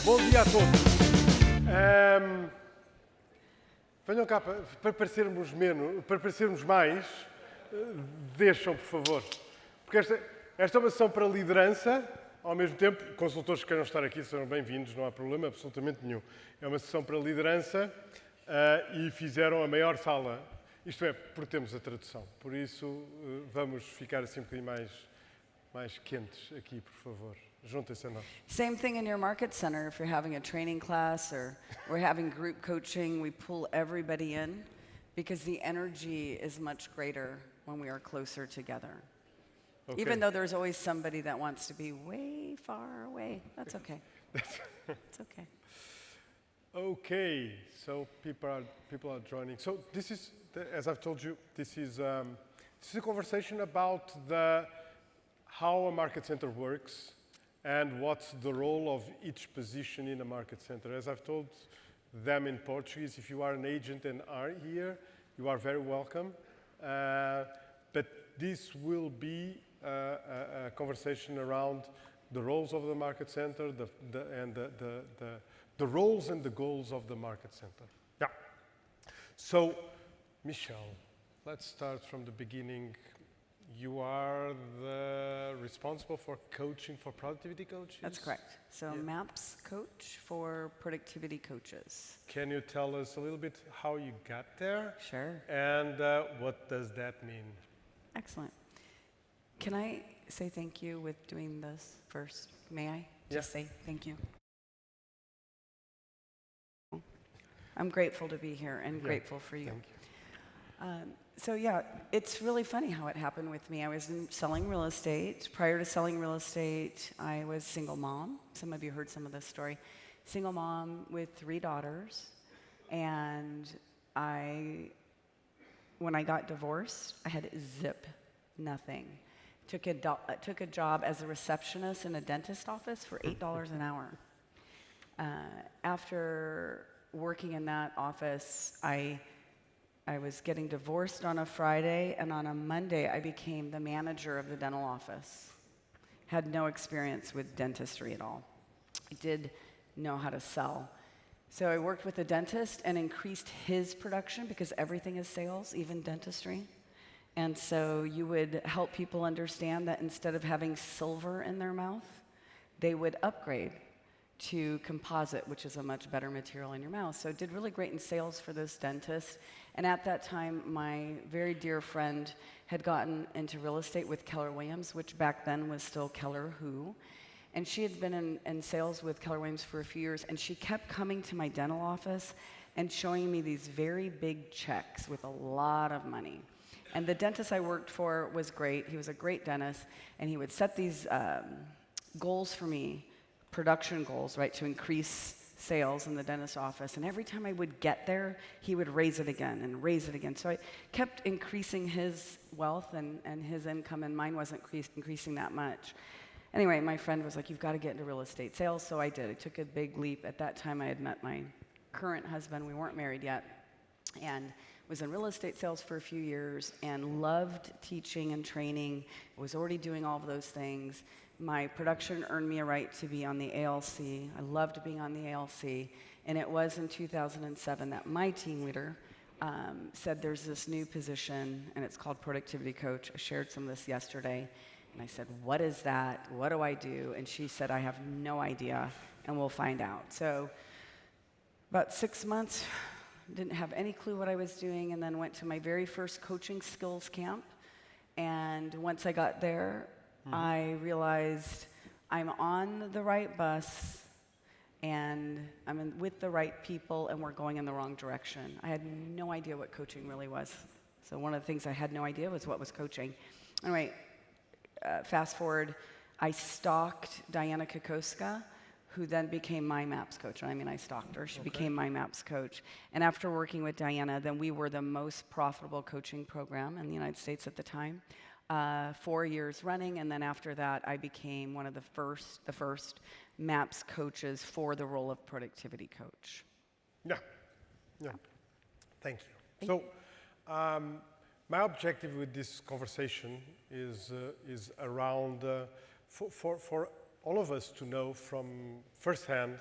Bom dia a todos. Venham cá para parecermos mais. Deixam, por favor. Porque esta é uma sessão para liderança. Ao mesmo tempo, consultores que queiram estar aqui serão bem-vindos, não há problema absolutamente nenhum. É uma sessão para liderança e fizeram a maior sala. Isto é, porque temos a tradução. Por isso, vamos ficar assim um bocadinho mais quentes aqui, por favor. Juntem-se a nós. Same thing in your market center. If you're having a training class or we're having group coaching, we pull everybody in because the energy is much greater when we are closer together. Okay. Even though there's always somebody that wants to be way far away. That's okay. It's okay. Okay, so people are joining. So this is, as I've told you, this is a conversation about how a market center works and what's the role of each position in a market center. As I've told them in Portuguese, if you are an agent and are here, you are very welcome. But this will be a conversation around the roles of the market center and the roles and the goals of the market center. Yeah. So, Michelle, let's start from the beginning. You are responsible for coaching for productivity coaches? That's correct. So MAPS coach for productivity coaches. Can you tell us a little bit how you got there? Sure. And what does that mean? Excellent. Can I say thank you with doing this first? May I just say thank you? I'm grateful to be here and grateful for you. Thank you. So it's really funny how it happened with me. I was selling real estate. Prior to selling real estate, I was single mom. Some of you heard some of this story. Single mom with 3 daughters. And when I got divorced, I had nothing. Took a job as a receptionist in a dentist office for $8 an hour. After working in that office, I was getting divorced on a Friday, and on a Monday, I became the manager of the dental office. Had no experience with dentistry at all. I did know how to sell. So I worked with a dentist and increased his production because everything is sales, even dentistry. And so you would help people understand that instead of having silver in their mouth, they would upgrade to composite, which is a much better material in your mouth. So I did really great in sales for this dentist. And at that time, my very dear friend had gotten into real estate with Keller Williams, which back then was still Keller Who. And she had been in sales with Keller Williams for a few years, and she kept coming to my dental office and showing me these very big checks with a lot of money. And the dentist I worked for was great. He was a great dentist, and he would set these goals for me, production goals, right, to increase sales in the dentist office. And every time I would get there, he would raise it again and raise it again. So I kept increasing his wealth and his income, and mine wasn't increasing that much. Anyway, my friend was like, you've got to get into real estate sales. So I did. I took a big leap. At that time, I had met my current husband. We weren't married yet. And was in real estate sales for a few years and loved teaching and training. Was already doing all of those things. My production earned me a right to be on the ALC. I loved being on the ALC. And it was in 2007 that my team leader said there's this new position, and it's called productivity coach. I shared some of this yesterday. And I said, what is that? What do I do? And she said, I have no idea, and we'll find out. So about 6 months, didn't have any clue what I was doing, and then went to my very first coaching skills camp. And once I got there, I realized I'm on the right bus, and I'm with the right people, and we're going in the wrong direction. I had no idea what coaching really was. So one of the things I had no idea was what was coaching. Anyway, fast forward, I stalked Diana Kokoska, who then became my MAPS coach. I mean, I stalked her. She became my MAPS coach. And after working with Diana, then we were the most profitable coaching program in the United States at the time, 4 years running. And then after that, I became one of the first MAPS coaches for the role of productivity coach. Yeah. Thank you. So, my objective with this conversation is around for all of us to know from firsthand,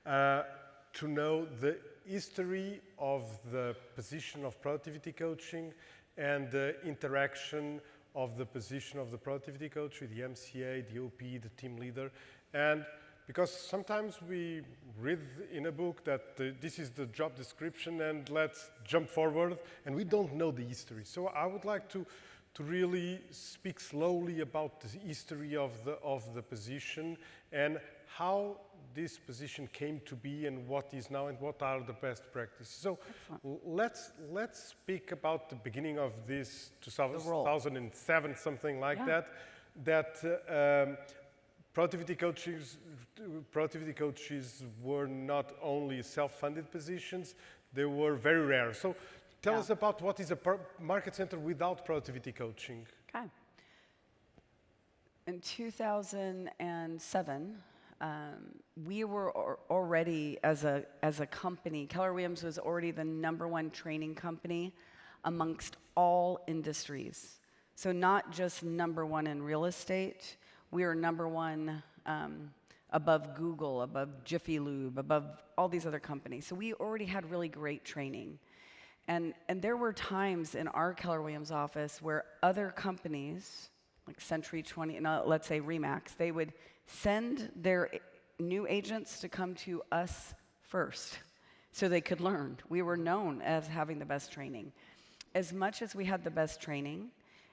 to know the history of the position of productivity coaching and the interaction of the position of the productivity coach with the MCA, the OP, the team leader. And because sometimes we read in a book that this is the job description and let's jump forward, and we don't know the history. So I would like to really speak slowly about the history of the position and how this position came to be and what is now and what are the best practices. So let's speak about the beginning of this 2007, something like that. Productivity coaches were not only self-funded positions, they were very rare. So tell us about what is a market center without productivity coaching. Okay. In 2007, we were already, as a company, Keller Williams was already the #1 training company amongst all industries. So not just #1 in real estate, we are #1 above Google, above Jiffy Lube, above all these other companies. So we already had really great training. And there were times in our Keller Williams office where other companies, like Century 20, let's say Remax, they would send their new agents to come to us first so they could learn. We were known as having the best training. As much as we had the best training,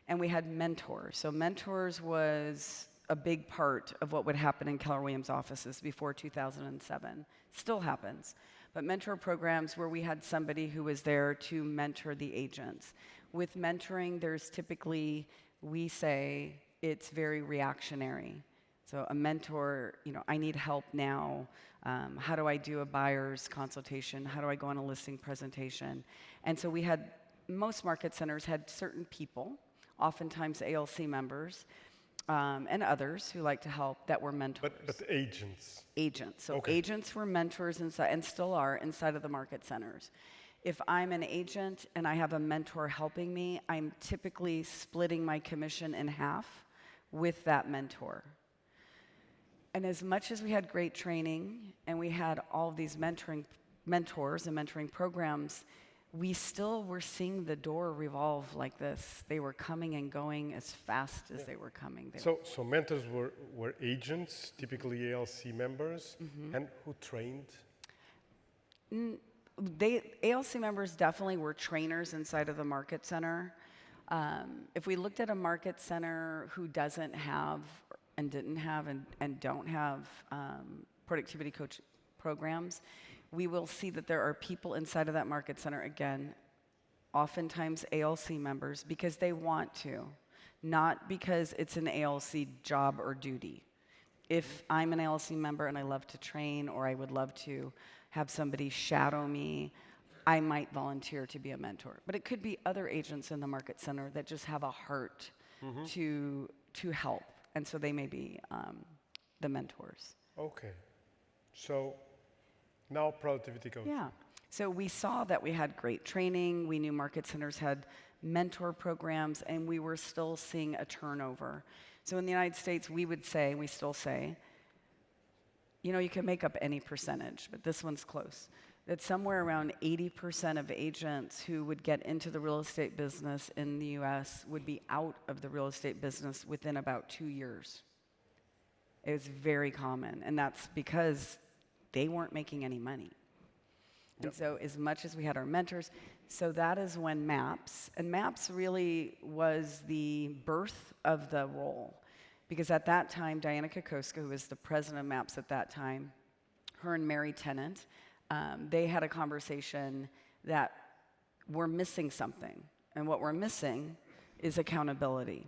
and we had mentors. So mentors was a big part of what would happen in Keller Williams offices before 2007. Still happens. But mentor programs where we had somebody who was there to mentor the agents. With mentoring, there's typically, we say, it's very reactionary. So a mentor, I need help now. How do I do a buyer's consultation? How do I go on a listing presentation? And so most market centers had certain people, oftentimes ALC members, and others who like to help that were mentors. But agents. Agents. So agents were mentors inside, and still are inside of the market centers. If I'm an agent and I have a mentor helping me, I'm typically splitting my commission in half with that mentor. And as much as we had great training and we had all of these mentors and mentoring programs, we still were seeing the door revolve like this. They were coming and going as fast as they were coming. So mentors were agents, typically ALC members, and who trained? ALC members definitely were trainers inside of the market center. If we looked at a market center who doesn't have and didn't have and don't have productivity coach programs, we will see that there are people inside of that market center, again, oftentimes ALC members, because they want to, not because it's an ALC job or duty. If I'm an ALC member and I love to train, or I would love to have somebody shadow me, I might volunteer to be a mentor. But it could be other agents in the market center that just have a heart to help, and so they may be the mentors. Okay. So now productivity coaching. Yeah. So we saw that we had great training. We knew market centers had mentor programs, and we were still seeing a turnover. So in the United States, we would say, we still say, you can make up any percentage, but this one's close, that somewhere around 80% of agents who would get into the real estate business in the US would be out of the real estate business within about 2 years. It was very common, and that's because they weren't making any money. And so as much as we had our mentors, so that is when MAPS, and MAPS really was the birth of the role. Because at that time, Diana Kokoska, who was the president of MAPS at that time, her and Mary Tennant, they had a conversation that we're missing something. And what we're missing is accountability.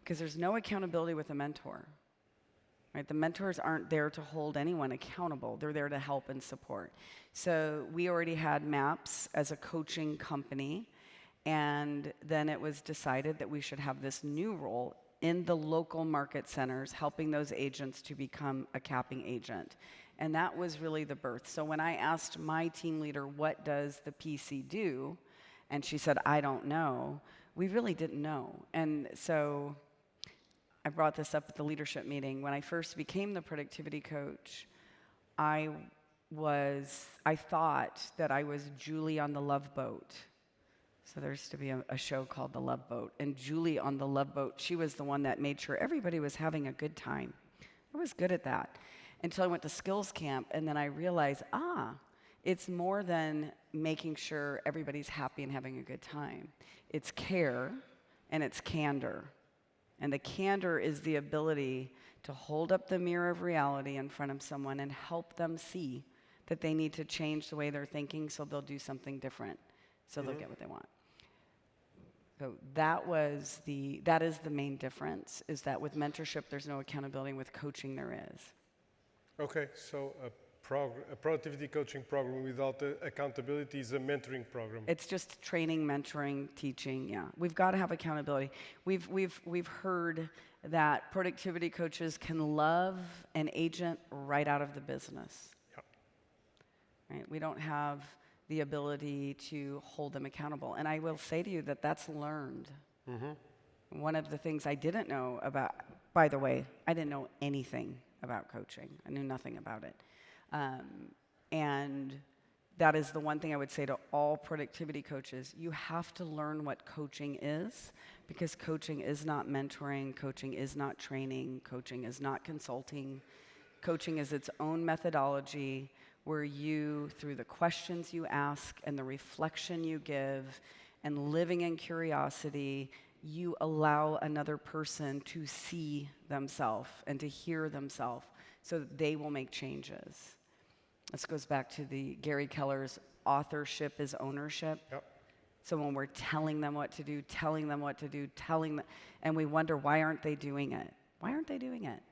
Because there's no accountability with a mentor. Right? The mentors aren't there to hold anyone accountable. They're there to help and support. So we already had MAPS as a coaching company, and then it was decided that we should have this new role in the local market centers, helping those agents to become a capping agent. And that was really the birth. So when I asked my team leader, what does the PC do? And she said, I don't know. We really didn't know. And so I brought this up at the leadership meeting. When I first became the productivity coach, I thought that I was Julie on the Love Boat. So there used to be a show called The Love Boat. And Julie on the Love Boat, she was the one that made sure everybody was having a good time. I was good at that until I went to skills camp, and then I realized, it's more than making sure everybody's happy and having a good time. It's care and it's candor. And the candor is the ability to hold up the mirror of reality in front of someone and help them see that they need to change the way they're thinking so they'll do something different, so they'll get what they want. So that is the main difference, is that with mentorship, there's no accountability, and with coaching, there is. Okay, so a productivity coaching program without accountability is a mentoring program. It's just training, mentoring, teaching, yeah. We've got to have accountability. We've heard that productivity coaches can love an agent right out of the business. Yeah. Right? We don't have the ability to hold them accountable. And I will say to you that that's learned. Mm-hmm. One of the things I didn't know about, by the way, I didn't know anything about coaching. I knew nothing about it. And that is the one thing I would say to all productivity coaches. You have to learn what coaching is, because coaching is not mentoring, coaching is not training, coaching is not consulting. Coaching is its own methodology where you, through the questions you ask and the reflection you give and living in curiosity, you allow another person to see themselves and to hear themselves so that they will make changes. This goes back to the Gary Keller's authorship is ownership. Yep. So when we're telling them what to do, and we wonder, why aren't they doing it? Why aren't they doing it?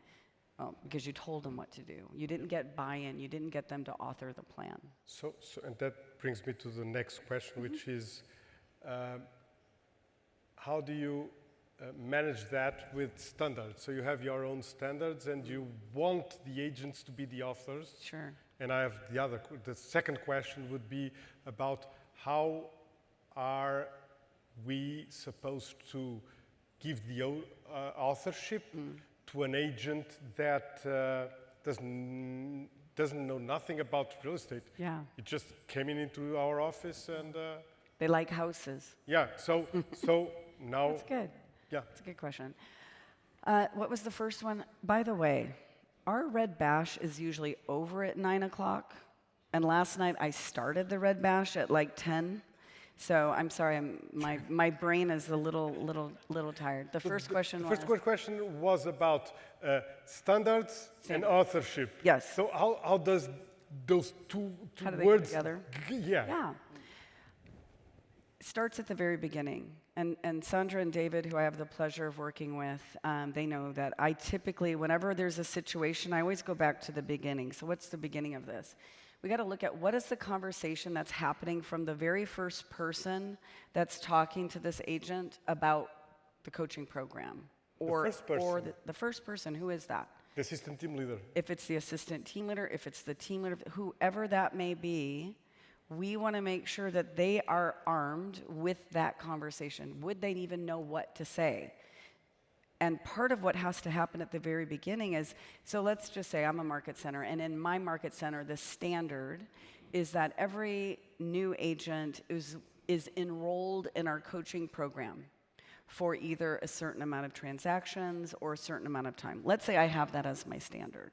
Well, because you told them what to do. You didn't get buy-in. You didn't get them to author the plan. So and that brings me to the next question, which is, how do you manage that with standards? So you have your own standards, and you want the agents to be the authors. Sure. And I have the second question would be about how are we supposed to give the authorship to an agent that doesn't know nothing about real estate? Yeah. It just came into our office and... They like houses. Yeah, so now... That's good. Yeah. That's a good question. What was the first one? By the way, our Red Bash is usually over at 9 o'clock. And last night I started the Red Bash at like 10. So I'm sorry, my brain is a little tired. The first question was... The first question was about standards and authorship. Yes. So how does those two How do they words... come together? Yeah. Yeah. It starts at the very beginning. And Sandra and David, who I have the pleasure of working with, they know that I typically, whenever there's a situation, I always go back to the beginning. So what's the beginning of this? We got to look at what is the conversation that's happening from the very first person that's talking to this agent about the coaching program. Or the first person, who is that? The assistant team leader. If it's the assistant team leader, if it's the team leader, whoever that may be, we want to make sure that they are armed with that conversation. Would they even know what to say? And part of what has to happen at the very beginning is, so let's just say I'm a market center, and in my market center, the standard is that every new agent is enrolled in our coaching program for either a certain amount of transactions or a certain amount of time. Let's say I have that as my standard.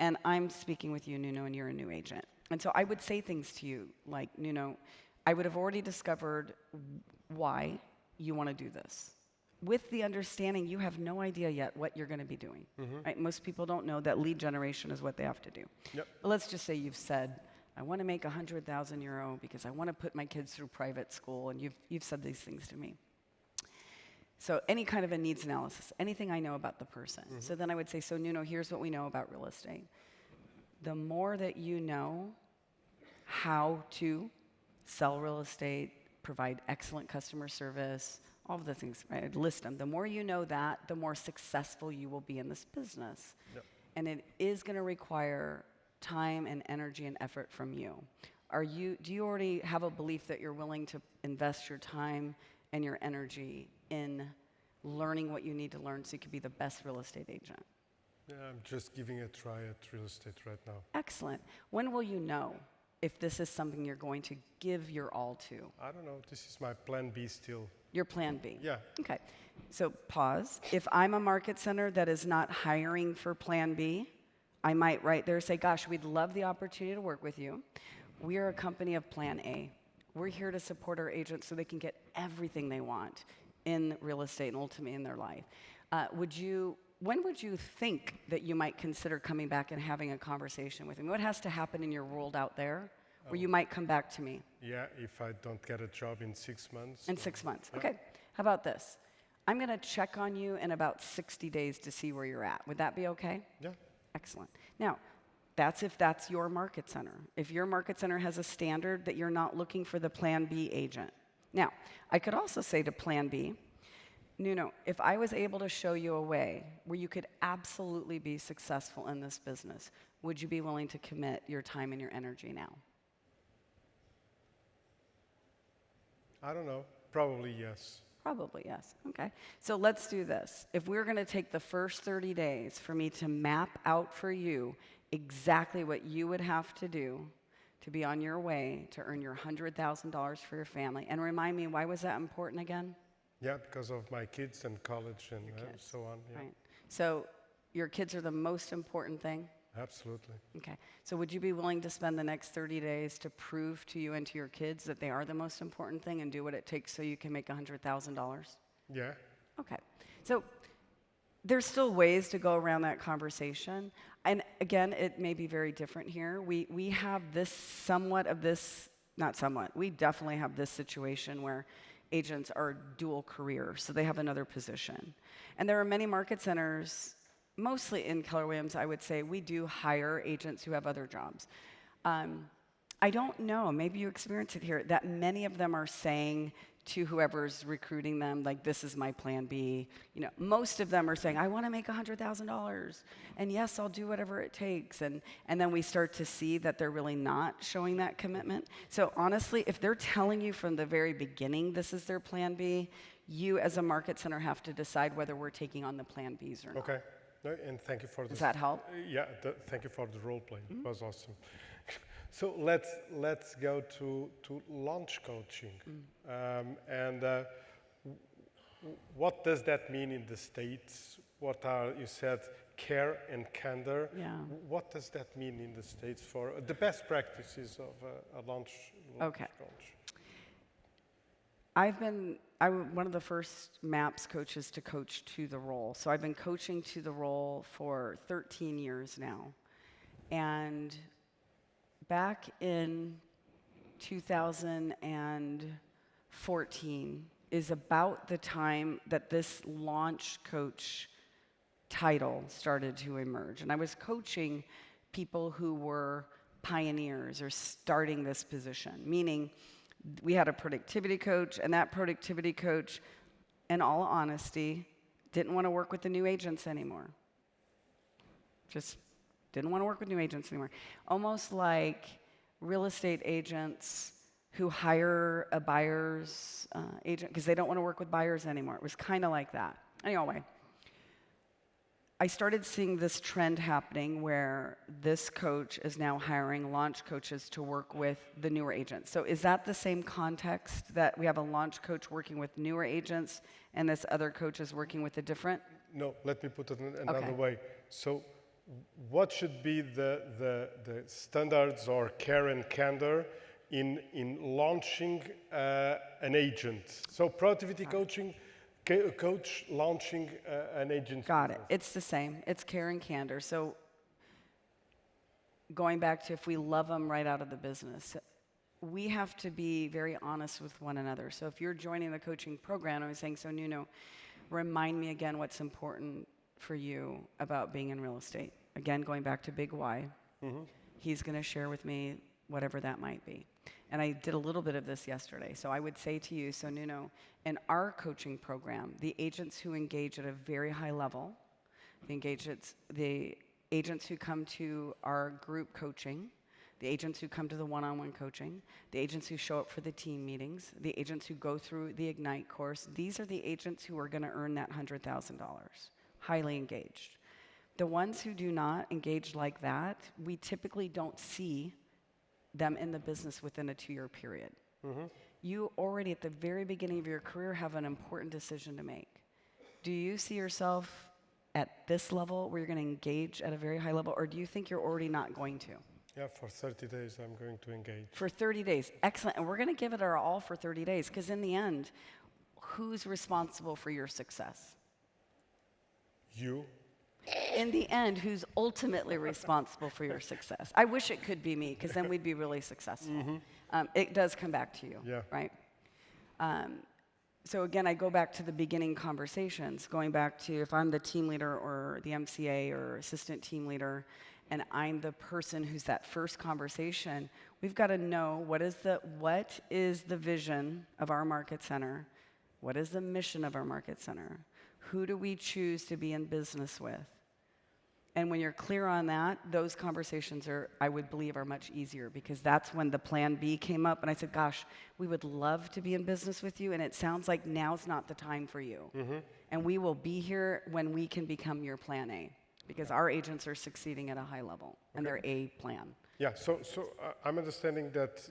And I'm speaking with you, Nuno, and you're a new agent. And so I would say things to you like, Nuno, I would have already discovered why you want to do this, with the understanding you have no idea yet what you're going to be doing. Mm-hmm. Right? Most people don't know that lead generation is what they have to do. Yep. But let's just say you've said, I want to make €100,000 because I want to put my kids through private school, and you've said these things to me. So any kind of a needs analysis, anything I know about the person. Mm-hmm. So then I would say, so Nuno, here's what we know about real estate. The more that you know how to sell real estate, provide excellent customer service, all of the things, right? I'd list them. The more you know that, the more successful you will be in this business. Yep. And it is going to require time and energy and effort from you. Do you already have a belief that you're willing to invest your time and your energy in learning what you need to learn so you can be the best real estate agent. Yeah, I'm just giving a try at real estate right now. Excellent. When will you know if this is something you're going to give your all to? I don't know. This is my plan B still. Your plan B? Yeah. Okay. So pause. If I'm a market center that is not hiring for plan B, I might right there say, gosh, we'd love the opportunity to work with you. We are a company of plan A. We're here to support our agents so they can get everything they want in real estate and ultimately in their life. When would you think that you might consider coming back and having a conversation with me? What has to happen in your world out there where you might come back to me? Yeah, if I don't get a job in 6 months. In 6 months. Yeah. Okay. How about this? I'm going to check on you in about 60 days to see where you're at. Would that be okay? Yeah. Excellent. Now, that's if that's your market center. If your market center has a standard that you're not looking for the plan B agent. Now, I could also say to plan B, Nuno, if I was able to show you a way where you could absolutely be successful in this business, would you be willing to commit your time and your energy now? I don't know. Probably yes. Probably yes. Okay. So let's do this. If we're going to take the first 30 days for me to map out for you exactly what you would have to do to be on your way to earn your $100,000 for your family. And remind me, why was that important again? Yeah, because of my kids and college and Kids. so on. Yeah. Right. So your kids are the most important thing? Absolutely. Okay. So would you be willing to spend the next 30 days to prove to you and to your kids that they are the most important thing and do what it takes so you can make $100,000? Yeah. Okay. So there's still ways to go around that conversation. And again, it may be very different here. We have this somewhat of this, not somewhat, we definitely have this situation where agents are dual career, so they have another position. And there are many market centers, mostly in Keller Williams, I would say, we do hire agents who have other jobs. I don't know, maybe you experience it here, that many of them are saying to whoever's recruiting them, like, this is my plan B. You know, most of them are saying, I want to make $100,000, and yes, I'll do whatever it takes. And then we start to see that they're really not showing that commitment. So honestly, if they're telling you from the very beginning this is their plan B, you as a market center have to decide whether we're taking on the plan Bs or not. Okay. No, and thank you for this. Does that help? Yeah, thank you for the role play. It was awesome. So let's go to launch coaching. What does that mean in the States? What are, you said, care and candor. Yeah. What does that mean in the States for the best practices of a launch Okay. coach? I'm one of the first MAPS coaches to coach to the role. So I've been coaching to the role for 13 years now. And back in 2014 is about the time that this launch coach title started to emerge. And I was coaching people who were pioneers or starting this position, meaning we had a productivity coach, and that productivity coach, in all honesty, didn't want to work with the new agents anymore. Just didn't want to work with new agents anymore. Almost like real estate agents who hire a buyer's agent because they don't want to work with buyers anymore. It was kind of like that. Anyway, I started seeing this trend happening where this coach is now hiring launch coaches to work with the newer agents. So is that the same context, that we have a launch coach working with newer agents and this other coach is working with a different? No, let me put it another way. So what should be the standards or care and candor in launching an agent? So productivity coaching, coach launching an agent. Got it. It's the same. It's care and candor. So going back to if we love them right out of the business, we have to be very honest with one another. So if you're joining the coaching program, I'm saying, so Nuno, remind me again what's important for you about being in real estate. Again, going back to Big Y, he's going to share with me whatever that might be. And I did a little bit of this yesterday. So I would say to you, so Nuno, in our coaching program, the agents who engage at a very high level, the agents who come to our group coaching, the agents who come to the one-on-one coaching, the agents who show up for the team meetings, the agents who go through the Ignite course. These are the agents who are going to earn that $100,000, highly engaged. The ones who do not engage like that, we typically don't see them in the business within a 2-year period. You already, at the very beginning of your career, have an important decision to make. Do you see yourself at this level where you're going to engage at a very high level, or do you think you're already not going to? Yeah, for 30 days I'm going to engage. For 30 days, excellent. And we're going to give it our all for 30 days, because in the end, who's responsible for your success? You? In the end, who's ultimately responsible for your success? I wish it could be me, because then we'd be really successful. It does come back to you, right? So again, I go back to the beginning conversations, going back to if I'm the team leader or the MCA or assistant team leader, and I'm the person who's that first conversation, we've got to know what is the vision of our market center? What is the mission of our market center? Who do we choose to be in business with? And when you're clear on that, those conversations I would believe, are much easier, because that's when the plan B came up. And I said, gosh, we would love to be in business with you, and it sounds like now's not the time for you. And we will be here when we can become your plan A, because our agents are succeeding at a high level, and they're A plan. Yeah, so I'm understanding that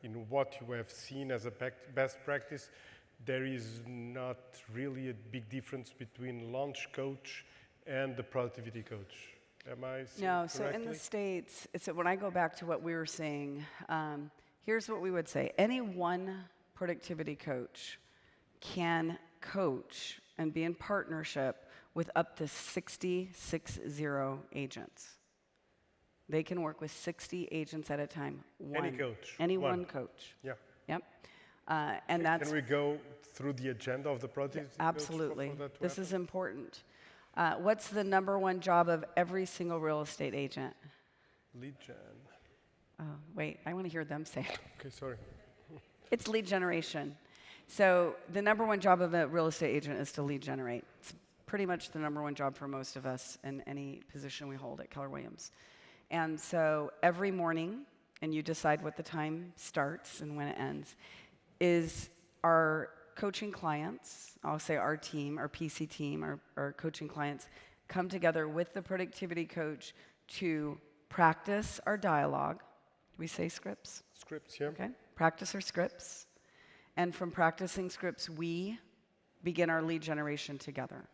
in what you have seen as a best practice, there is not really a big difference between launch coach and the productivity coach. Am I seeing No, so correctly? in the States, when I go back to what we were saying, here's what we would say. Any one productivity coach can coach and be in partnership with up to 60 agents. They can work with 60 agents at a time. Any coach? Any one coach. Yeah. Yep. And that's... Can we go through the agenda of the productivity coach? Absolutely. For that to This happen? is important. What's the number one job of every single real estate agent? Lead gen. Oh, wait, I want to hear them say it. Okay, sorry. It's lead generation. So the number one job of a real estate agent is to lead generate. It's pretty much the number one job for most of us in any position we hold at Keller Williams. And so every morning, and you decide what the time starts and when it ends, is our coaching clients, I'll say our team, our PC team, our coaching clients, come together with the productivity coach to practice our dialogue. Do we say scripts? Scripts, yeah. Okay. Practice our scripts. And from practicing scripts, we begin our lead generation together.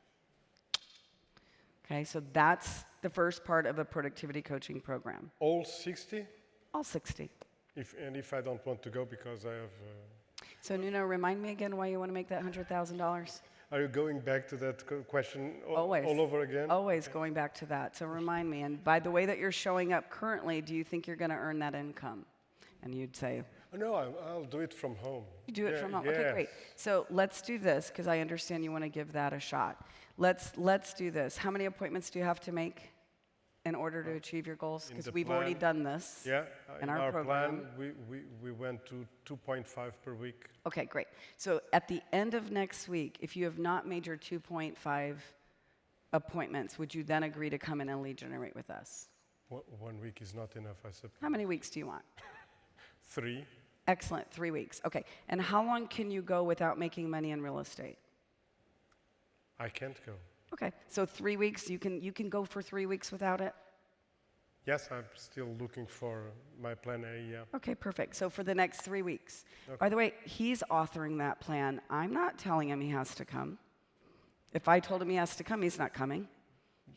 Okay, so that's the first part of a productivity coaching program. All 60? All 60. If I don't want to go because I have... So Nuno, remind me again why you want to make that $100,000? Are you going back to that question Always. all over again? Always going back to that. So remind me. And by the way that you're showing up currently, do you think you're going to earn that income? And you'd say... No, I'll do it from home. You do it from home. Yeah. Okay, great. So let's do this, because I understand you want to give that a shot. Let's do this. How many appointments do you have to make in order to achieve your goals? Because we've already done this. Yeah, in our program. plan, we went to 2.5 per week. Okay, great. So at the end of next week, if you have not made your 2.5 appointments, would you then agree to come in and lead generate with us? 1 week is not enough, I suppose. How many weeks do you want? 3. Excellent, 3 weeks. Okay, and how long can you go without making money in real estate? I can't go. Okay, so 3 weeks, you can go for 3 weeks without it? Yes, I'm still looking for my plan A, yeah. Okay, perfect. So for the next 3 weeks. Okay. By the way, he's authoring that plan. I'm not telling him he has to come. If I told him he has to come, he's not coming.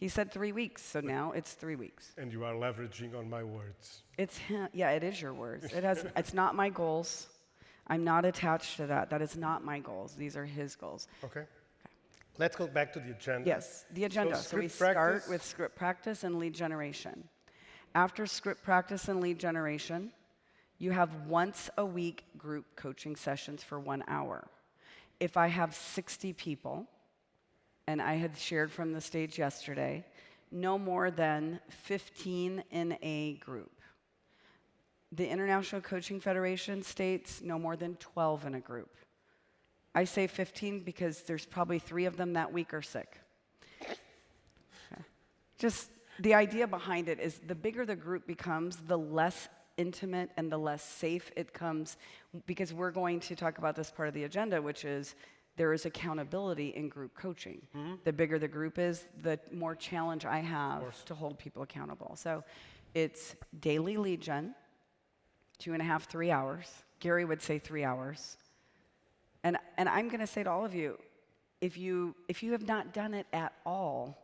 He said 3 weeks, so now it's 3 weeks. And you are leveraging on my words. It's him. Yeah, it is your words. It's not my goals. I'm not attached to that. That is not my goals. These are his goals. Okay. Let's go back to the agenda. Yes, the agenda. So we start with script practice and lead generation. After script practice and lead generation, you have once a week group coaching sessions for 1 hour. If I have 60 people, and I had shared from the stage yesterday, no more than 15 in a group. The International Coaching Federation states no more than 12 in a group. I say 15 because there's probably 3 of them that week are sick. Okay. Just the idea behind it is the bigger the group becomes, the less intimate and the less safe it comes, because we're going to talk about this part of the agenda, which is there is accountability in group coaching. The bigger the group is, the more challenge I have to hold people accountable. So it's daily lead gen, 2.5, 3 hours. Gary would say 3 hours. And I'm going to say to all of you, if you have not done it at all,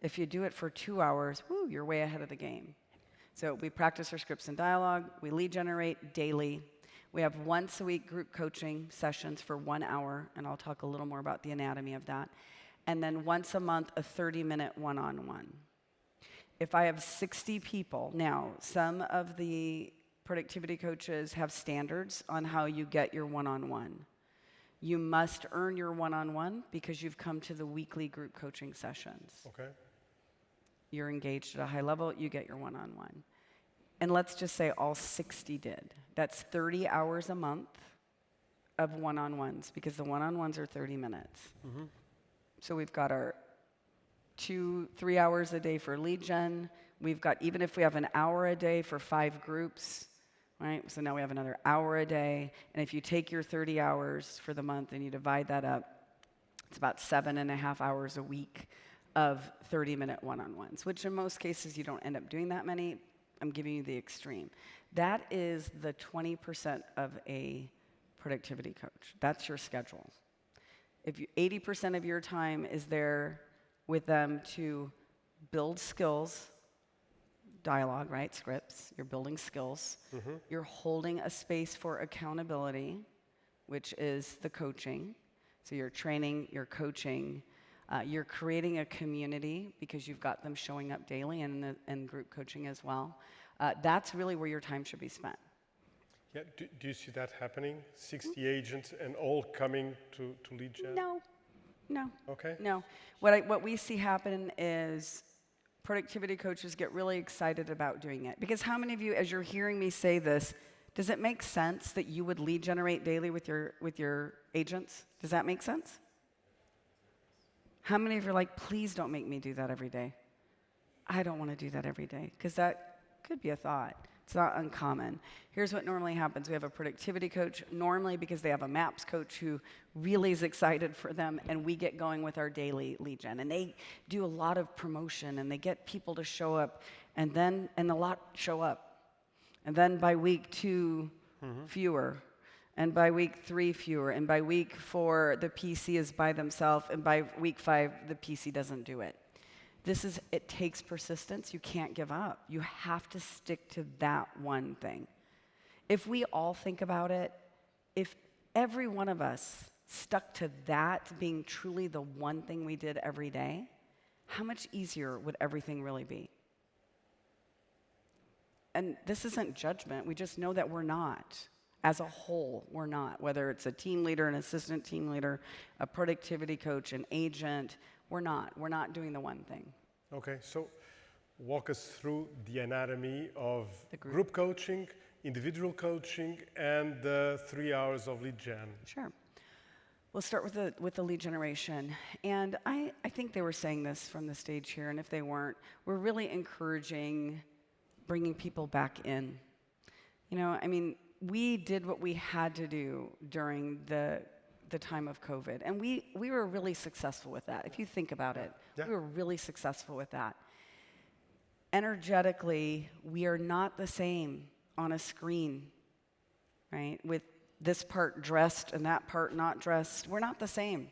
if you do it for 2 hours, woo, you're way ahead of the game. So we practice our scripts and dialogue. We lead generate daily. We have once a week group coaching sessions for 1 hour, and I'll talk a little more about the anatomy of that. And then once a month, a 30-minute one-on-one. If I have 60 people, now some of the productivity coaches have standards on how you get your one-on-one. You must earn your one-on-one because you've come to the weekly group coaching sessions. Okay. You're engaged at a high level, you get your one-on-one. And let's just say all 60 did. That's 30 hours a month of one-on-ones, because the one-on-ones are 30 minutes. So we've got our 2-3 hours a day for lead gen. We've got, even if we have an hour a day for 5 groups, right? So now we have another hour a day. And if you take your 30 hours for the month and you divide that up, it's about 7.5 hours a week of 30-minute one-on-ones, which in most cases you don't end up doing that many. I'm giving you the extreme. That is the 20% of a productivity coach. That's your schedule. If 80% of your time is there with them to build skills, dialogue, right, scripts, you're building skills. You're holding a space for accountability, which is the coaching. So you're training, you're coaching, you're creating a community because you've got them showing up daily and group coaching as well. That's really where your time should be spent. Yeah, do you see that happening? 60 agents and all coming to lead gen? No. Okay. No. What we see happen is productivity coaches get really excited about doing it. Because how many of you, as you're hearing me say this, does it make sense that you would lead generate daily with your agents? Does that make sense? How many of you are like, please don't make me do that every day? I don't want to do that every day, because that could be a thought. It's not uncommon. Here's what normally happens. We have a productivity coach, normally because they have a MAPS coach who really is excited for them, and we get going with our daily lead gen. And they do a lot of promotion, and they get people to show up, and a lot show up. And then by week 2, fewer. And by week 3, fewer. And by week 4, the PC is by themselves. And by week 5, the PC doesn't do it. It takes persistence. You can't give up. You have to stick to that one thing. If we all think about it, if every one of us stuck to that being truly the one thing we did every day, how much easier would everything really be? And this isn't judgment. We just know that we're not. As a whole, we're not. Whether it's a team leader, an assistant team leader, a productivity coach, an agent, we're not. We're not doing the one thing. Okay, so walk us through the anatomy of The group coaching, individual coaching, and the 3 hours of lead gen. Sure. We'll start with the lead generation. And I think they were saying this from the stage here, and if they weren't, we're really encouraging bringing people back in. You know, I mean, we did what we had to do during the time of COVID, and we were really successful with that. If you think about it, we were really successful with that. Energetically, we are not the same on a screen, right? With this part dressed and that part not dressed. We're not the same.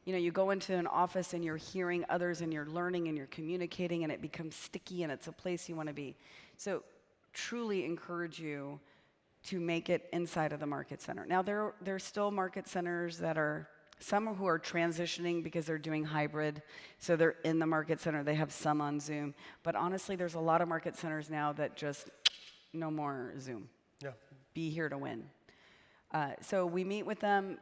You know, you go into an office and you're hearing others and you're learning and you're communicating, and it becomes sticky and it's a place you want to be. So truly encourage you to make it inside of the market center. Now, there's still market centers that are, some who are transitioning because they're doing hybrid, so they're in the market center, they have some on Zoom. But honestly, there's a lot of market centers now that just, no more Zoom. Yeah. Be here to win. So we meet with them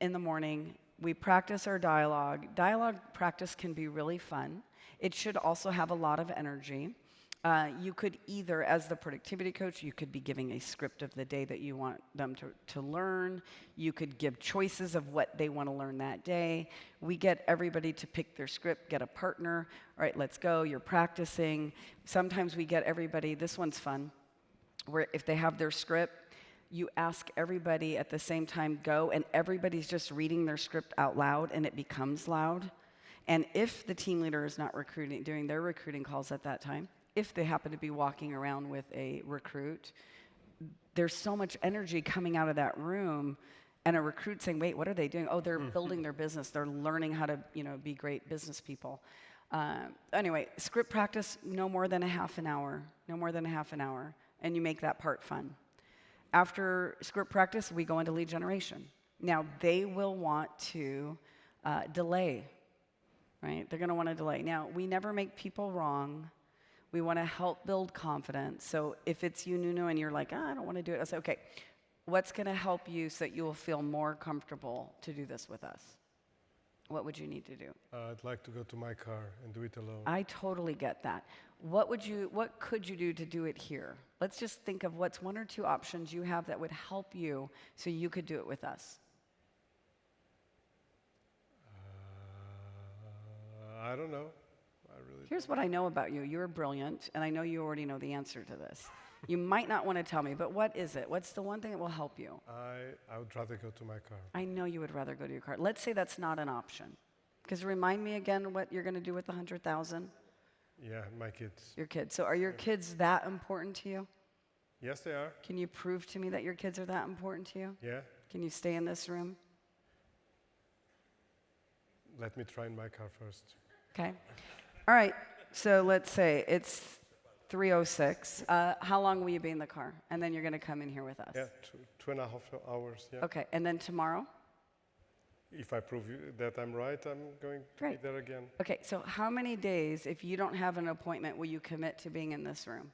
in the morning. We practice our dialogue. Dialogue practice can be really fun. It should also have a lot of energy. You could either, as the productivity coach, you could be giving a script of the day that you want them to learn. You could give choices of what they want to learn that day. We get everybody to pick their script, get a partner. All right, let's go. You're practicing. Sometimes we get everybody, this one's fun, where if they have their script, you ask everybody at the same time, go, and everybody's just reading their script out loud, and it becomes loud. And if the team leader is not doing their recruiting calls at that time, if they happen to be walking around with a recruit, there's so much energy coming out of that room, and a recruit saying, wait, what are they doing? Oh, they're building their business. They're learning how to, be great business people. Anyway, script practice, no more than a half an hour, and you make that part fun. After script practice, we go into lead generation. Now, they will want to delay, right? They're going to want to delay. Now, we never make people wrong. We want to help build confidence. So if it's you, Nuno, and you're like, I don't want to do it, I'll say, okay, what's going to help you so that you will feel more comfortable to do this with us? What would you need to do? I'd like to go to my car and do it alone. I totally get that. What could you do to do it here? Let's just think of what's one or two options you have that would help you so you could do it with us. I don't know. Here's what I know about you. You're brilliant, and I know you already know the answer to this. You might not want to tell me, but what is it? What's the one thing that will help you? I would rather go to my car. I know you would rather go to your car. Let's say that's not an option. Because remind me again what you're going to do with the 100,000? Yeah, my kids. Your kids. So are your kids that important to you? Yes, they are. Can you prove to me that your kids are that important to you? Yeah. Can you stay in this room? Let me try in my car first. Okay. All right. So let's say it's 3:06. How long will you be in the car? And then you're going to come in here with us. Yeah, 2.5 hours. Yeah. Okay. And then tomorrow? If I prove that I'm right, I'm going to be there again. Okay. So how many days, if you don't have an appointment, will you commit to being in this room?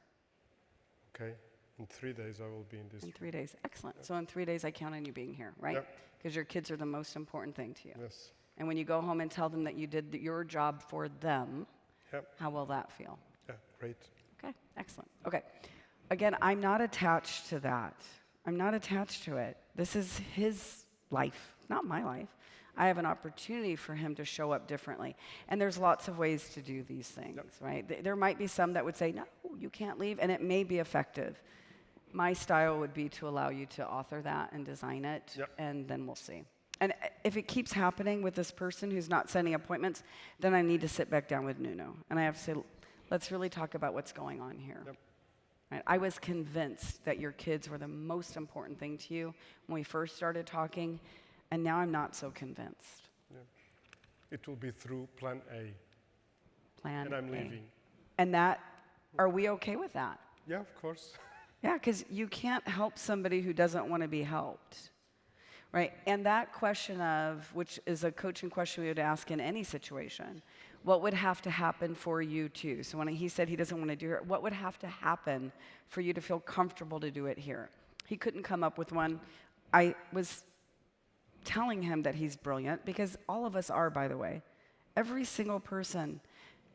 Okay. In 3 days, I will be in this room. In 3 days. Excellent. So in 3 days, I count on you being here, right? Because your kids are the most important thing to you. Yes. And when you go home and tell them that you did your job for them, how will that feel? Yeah, great. Okay, excellent. Okay. Again, I'm not attached to that. I'm not attached to it. This is his life, not my life. I have an opportunity for him to show up differently. And there's lots of ways to do these things, right? There might be some that would say, no, you can't leave, and it may be effective. My style would be to allow you to author that and design it, and then we'll see. And if it keeps happening with this person who's not sending appointments, then I need to sit back down with Nuno. And I have to say, let's really talk about what's going on here. Right? I was convinced that your kids were the most important thing to you when we first started talking, and now I'm not so convinced. It will be through Plan A. Plan And I'm A. leaving. And are we okay with that? Yeah, of course. Yeah, because you can't help somebody who doesn't want to be helped. Right, and that question which is a coaching question we would ask in any situation, what would have to happen for you too? So when he said he doesn't want to do it, what would have to happen for you to feel comfortable to do it here? He couldn't come up with one. I was telling him that he's brilliant, because all of us are, by the way. Every single person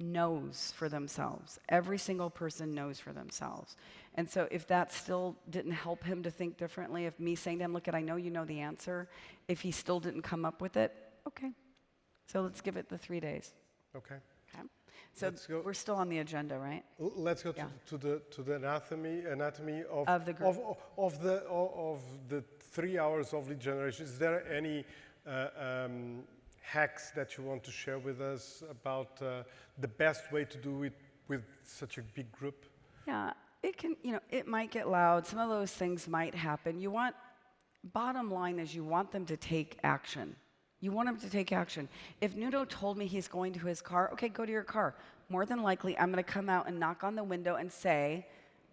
knows for themselves. Every single person knows for themselves. And so if that still didn't help him to think differently, if me saying to him, look, I know you know the answer, if he still didn't come up with it, okay. So let's give it the 3 days. Okay. So we're still on the agenda, right? Let's go to the anatomy of the group. of the 3 hours of lead generation. Is there any hacks that you want to share with us about the best way to do it with such a big group? Yeah, it might get loud. Some of those things might happen. Bottom line is you want them to take action. You want them to take action. If Nuno told me he's going to his car, okay, go to your car. More than likely, I'm going to come out and knock on the window and say,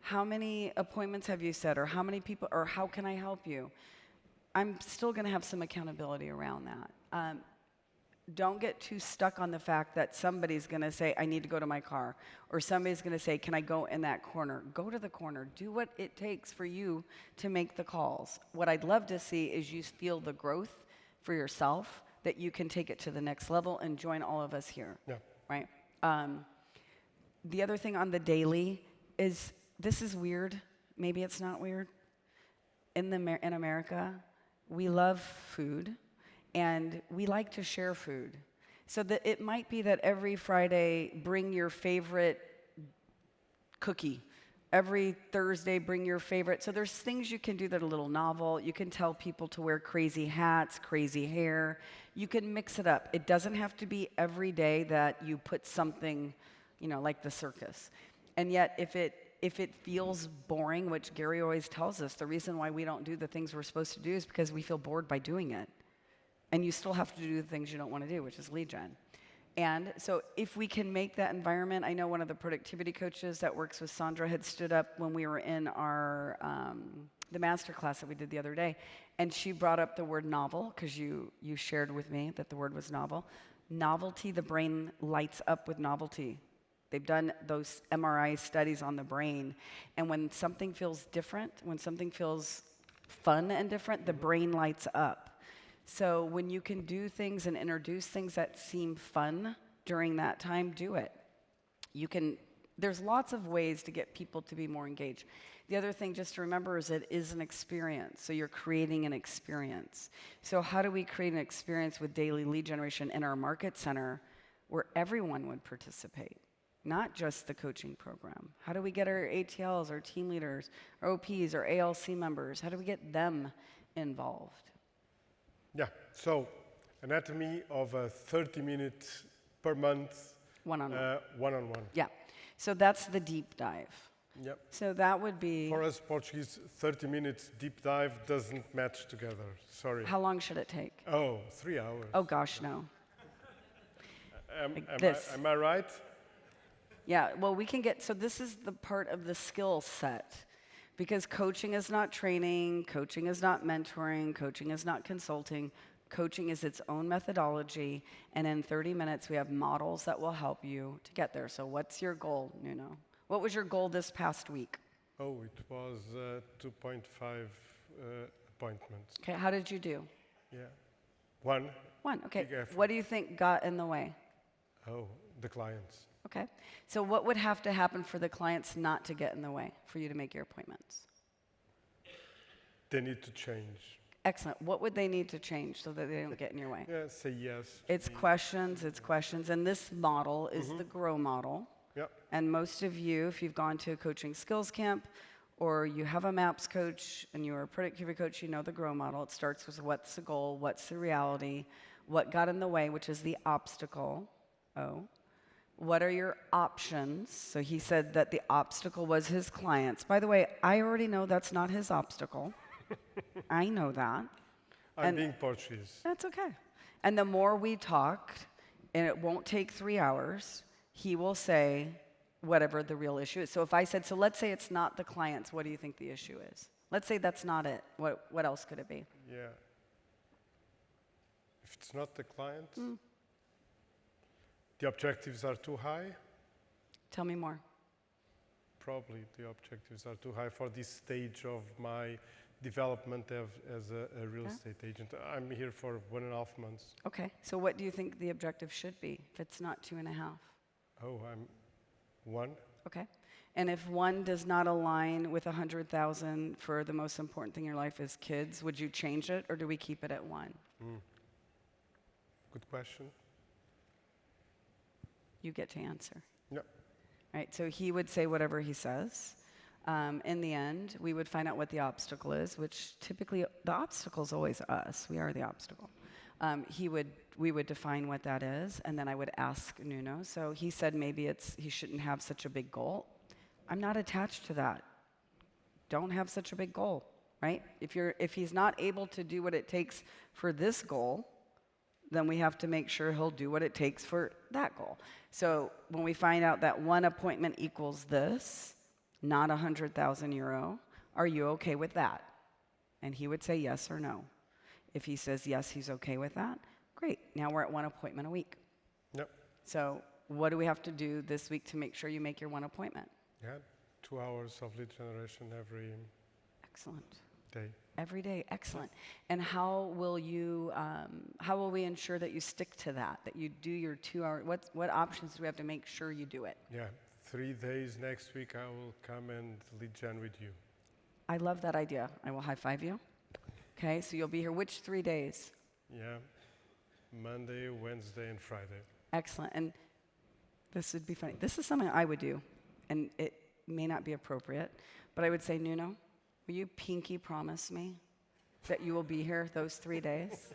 how many appointments have you set, or how many people, or how can I help you? I'm still going to have some accountability around that. Don't get too stuck on the fact that somebody's going to say, I need to go to my car, or somebody's going to say, can I go in that corner? Go to the corner. Do what it takes for you to make the calls. What I'd love to see is you feel the growth for yourself, that you can take it to the next level and join all of us here, right? The other thing on the daily, is, this is weird, maybe it's not weird. In America, we love food, and we like to share food. So that it might be that every Friday, bring your favorite cookie. Every Thursday, bring your favorite. So there's things you can do that are a little novel. You can tell people to wear crazy hats, crazy hair. You can mix it up. It doesn't have to be every day that you put something, like the circus. And yet, if it feels boring, which Gary always tells us, the reason why we don't do the things we're supposed to do is because we feel bored by doing it. And you still have to do the things you don't want to do, which is lead gen. And so if we can make that environment, I know one of the productivity coaches that works with Sandra had stood up when we were in our the master class that we did the other day, and she brought up the word novel, because you shared with me that the word was novel. Novelty, the brain lights up with novelty. They've done those MRI studies on the brain, and when something feels different, when something feels fun and different, the brain lights up. So when you can do things and introduce things that seem fun during that time, do it. There's lots of ways to get people to be more engaged. The other thing just to remember is it is an experience. So you're creating an experience. So how do we create an experience with daily lead generation in our market center where everyone would participate? Not just the coaching program. How do we get our ATLs, our team leaders, our OPs, our ALC members? How do we get them involved? Yeah, so anatomy of a 30 minutes per month. One-on-one. One-on-one. Yeah, so that's the deep dive. Yep. So that would be... For us Portuguese, 30 minutes deep dive doesn't match together, sorry. How long should it take? Oh, 3 hours. Oh gosh, no. Am I right? Yeah, well we can get, so this is the part of the skill set. Because coaching is not training, coaching is not mentoring, coaching is not consulting. Coaching is its own methodology, and in 30 minutes we have models that will help you to get there. So what's your goal, Nuno? What was your goal this past week? Oh, it was 2.5 appointments. Okay, how did you do? Yeah. One. Okay. Big effort. What do you think got in the way? Oh, the clients. Okay. So what would have to happen for the clients not to get in the way for you to make your appointments? They need to change. Excellent. What would they need to change so that they don't get in your way? Yeah, say yes. It's questions. And this model is the GROW model. Yep. And most of you, if you've gone to a coaching skills camp or you have a MAPS coach and you're a productivity coach, you know the GROW model. It starts with what's the goal, what's the reality, what got in the way, which is the obstacle, O. What are your options? So he said that the obstacle was his clients. By the way, I already know that's not his obstacle. I know that. I'm being Portuguese. That's okay. And the more we talked, and it won't take 3 hours, he will say whatever the real issue is. So if I said, so let's say it's not the clients, what do you think the issue is? Let's say that's not it. What else could it be? Yeah. If it's not the client, the objectives are too high. Tell me more. Probably the objectives are too high for this stage of my development as a real estate agent. I'm here for 1.5 months. Okay, so what do you think the objective should be if it's not 2.5? Oh, I'm 1. Okay, and if 1 does not align with 100,000 for the most important thing in your life is kids, would you change it or do we keep it at 1? Good question. You get to answer. Yeah. Right, so he would say whatever he says. In the end, we would find out what the obstacle is, which typically, the obstacle is always us. We are the obstacle. We would define what that is, and then I would ask Nuno. So he said maybe he shouldn't have such a big goal. I'm not attached to that. Don't have such a big goal, right? If he's not able to do what it takes for this goal, then we have to make sure he'll do what it takes for that goal. So when we find out that 1 appointment equals this, not 100,000 euro, are you okay with that? And he would say yes or no. If he says yes, he's okay with that, great. Now we're at 1 appointment a week. Yep. So what do we have to do this week to make sure you make your 1 appointment? Yeah, 2 hours of lead generation every Excellent. day. Every day, excellent. And how will we ensure that you stick to that you do your 2 hour, what options do we have to make sure you do it? Yeah, 3 days next week, I will come and lead Jen with you. I love that idea. I will high five you. Okay, so you'll be here which 3 days? Yeah, Monday, Wednesday, and Friday. Excellent. And this would be funny. This is something I would do, and it may not be appropriate, but I would say, Nuno, will you pinky promise me that you will be here those 3 days?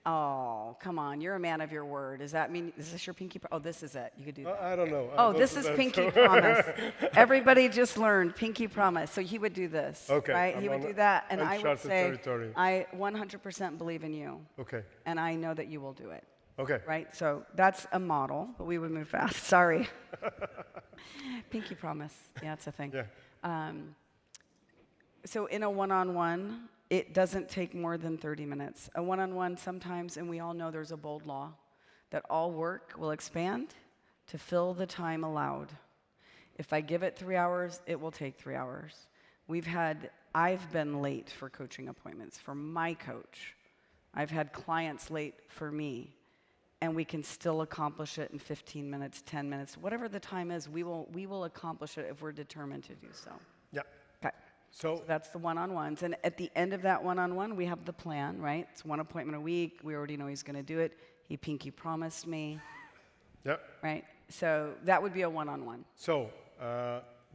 Oh, come on. You're a man of your word. Does that mean, is this your pinky? Oh, this is it. You could do that. I don't know. Oh, this is pinky promise. Everybody just learned pinky promise. So he would do this, Okay, right? I'm He would on do that, and I would uncharted say, territory. I 100% believe in you, Okay, and I know that you will do it, okay. right? So that's a model, but we would move fast. Sorry. Pinky promise. Yeah, it's a thing. Yeah. So in a one-on-one, it doesn't take more than 30 minutes. A one-on-one sometimes, and we all know there's a bold law, that all work will expand to fill the time allowed. If I give it 3 hours, it will take 3 hours. I've been late for coaching appointments for my coach. I've had clients late for me, and we can still accomplish it in 15 minutes, 10 minutes, whatever the time is, we will accomplish it if we're determined to do so. Yeah. Okay. So That's the one-on-ones. And at the end of that one-on-one, we have the plan, right? It's 1 appointment a week. We already know he's going to do it. He pinky promised me, yeah. right? So that would be a one-on-one. So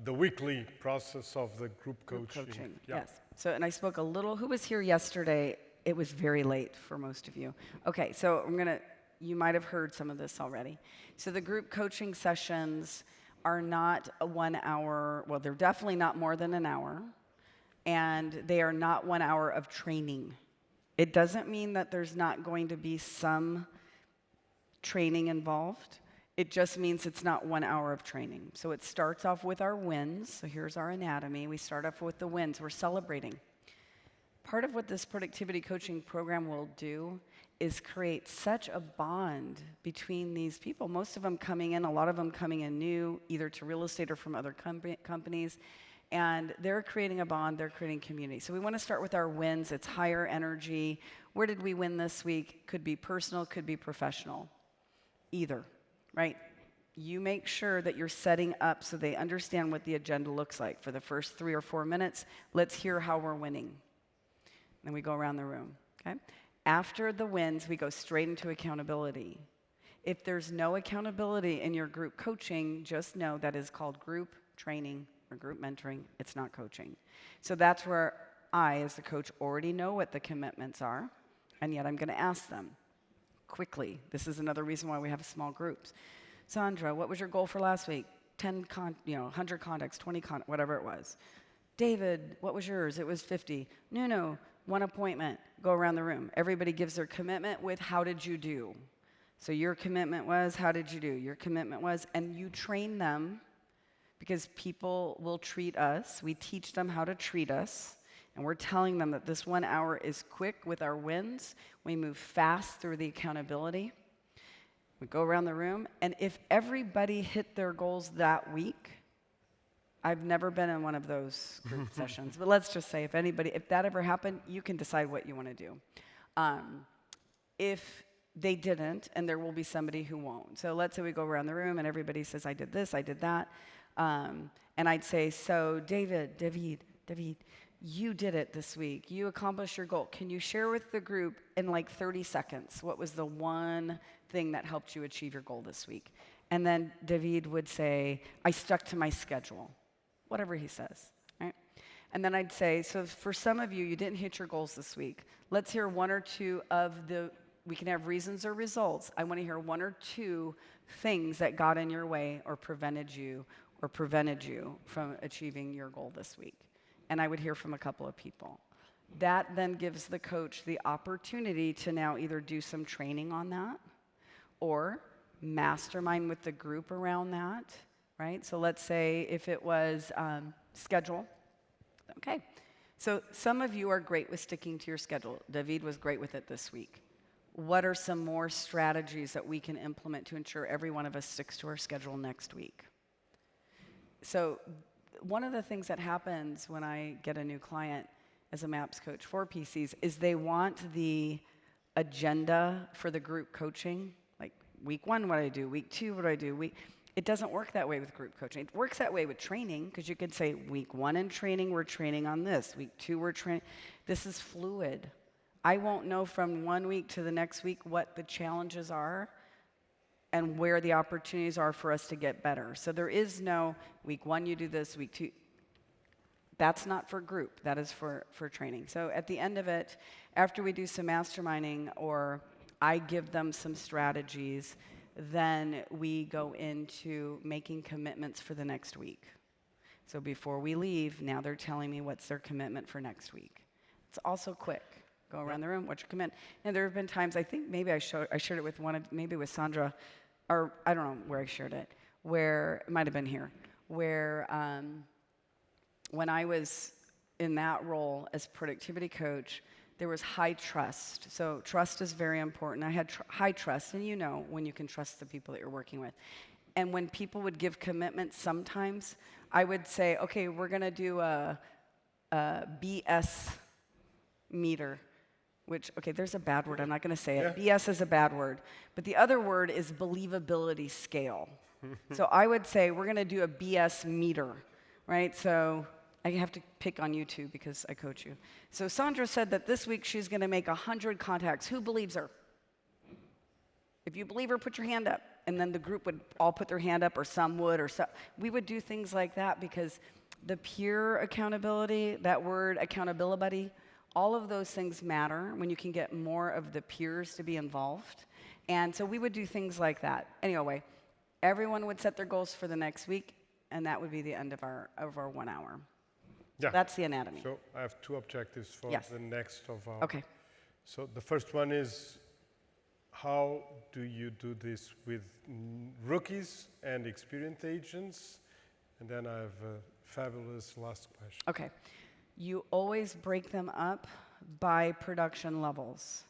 the weekly process of the group coaching. Yeah. Yes. So, and I spoke a little. Who was here yesterday? It was very late for most of you. Okay, so you might have heard some of this already. So the group coaching sessions are not a 1 hour, well, they're definitely not more than an hour, and they are not 1 hour of training. It doesn't mean that there's not going to be some training involved. It just means it's not 1 hour of training. So it starts off with our wins. So here's our anatomy. We start off with the wins. We're celebrating. Part of what this productivity coaching program will do is create such a bond between these people. Most of them coming in, a lot of them coming in new, either to real estate or from other companies. And they're creating a bond, they're creating community. So we want to start with our wins. It's higher energy. Where did we win this week? Could be personal, could be professional. Either, right? You make sure that you're setting up so they understand what the agenda looks like. For the first 3 or 4 minutes, let's hear how we're winning. Then we go around the room, okay? After the wins, we go straight into accountability. If there's no accountability in your group coaching, just know that is called group training or group mentoring. It's not coaching. So that's where I, as the coach, already know what the commitments are, and yet I'm going to ask them quickly. This is another reason why we have small groups. Sandra, what was your goal for last week? 100 contacts, 20 whatever it was. David, what was yours? It was 50. No, 1 appointment. Go around the room. Everybody gives their commitment with how did you do? So your commitment was, how did you do? Your commitment was, and you train them because people will treat us. We teach them how to treat us. And we're telling them that this 1 hour is quick with our wins. We move fast through the accountability. We go around the room. And if everybody hit their goals that week, I've never been in one of those group sessions, but let's just say if that ever happened, you can decide what you want to do. If they didn't, and there will be somebody who won't. So let's say we go around the room and everybody says, I did this, I did that. And I'd say, so David, you did it this week. You accomplished your goal. Can you share with the group in like 30 seconds what was the one thing that helped you achieve your goal this week? And then David would say, I stuck to my schedule. Whatever he says, right? And then I'd say, so for some of you, you didn't hit your goals this week. Let's hear 1 or 2 we can have reasons or results. I want to hear 1 or 2 things that got in your way or prevented you from achieving your goal this week. And I would hear from a couple of people. That then gives the coach the opportunity to now either do some training on that or mastermind with the group around that. Right? So let's say if it was schedule. Okay. So some of you are great with sticking to your schedule. David was great with it this week. What are some more strategies that we can implement to ensure every one of us sticks to our schedule next week? So one of the things that happens when I get a new client as a MAPS coach for PCs is they want the agenda for the group coaching, like Week 1, what do I do? Week 2, what do I do? It doesn't work that way with group coaching. It works that way with training, because you could say, week 1 in training, we're training on this. Week 2, we're training. This is fluid. I won't know from 1 week to the next week what the challenges are and where the opportunities are for us to get better. So there is no week 1, you do this, week 2. That's not for group. That is for training. So at the end of it, after we do some masterminding or I give them some strategies, then we go into making commitments for the next week. So before we leave, now they're telling me what's their commitment for next week. It's also quick. Go around the room, what's your commitment? And there have been times, I think maybe I shared it with maybe with Sandra, or I don't know where I shared it, where, it might have been here, where when I was in that role as productivity coach, there was high trust. So trust is very important. I had high trust, and you know when you can trust the people that you're working with. And when people would give commitments, sometimes I would say, okay, we're going to do a BS meter, which, okay, there's a bad word. I'm not going to say it. BS is a bad word. But the other word is believability scale. So I would say we're going to do a BS meter, right? So I have to pick on you two because I coach you. So Sandra said that this week she's going to make 100 contacts. Who believes her? If you believe her, put your hand up. And then the group would all put their hand up, or some would, or some. We would do things like that because the peer accountability, that word accountability, all of those things matter when you can get more of the peers to be involved. And so we would do things like that. Anyway, everyone would set their goals for the next week, and that would be the end of our 1 hour. Yeah. That's the anatomy. So I have 2 objectives for the next of our. Okay. So the first one is, how do you do this with rookies and experienced agents? And then I have a fabulous last question. Okay. You always break them up by production levels.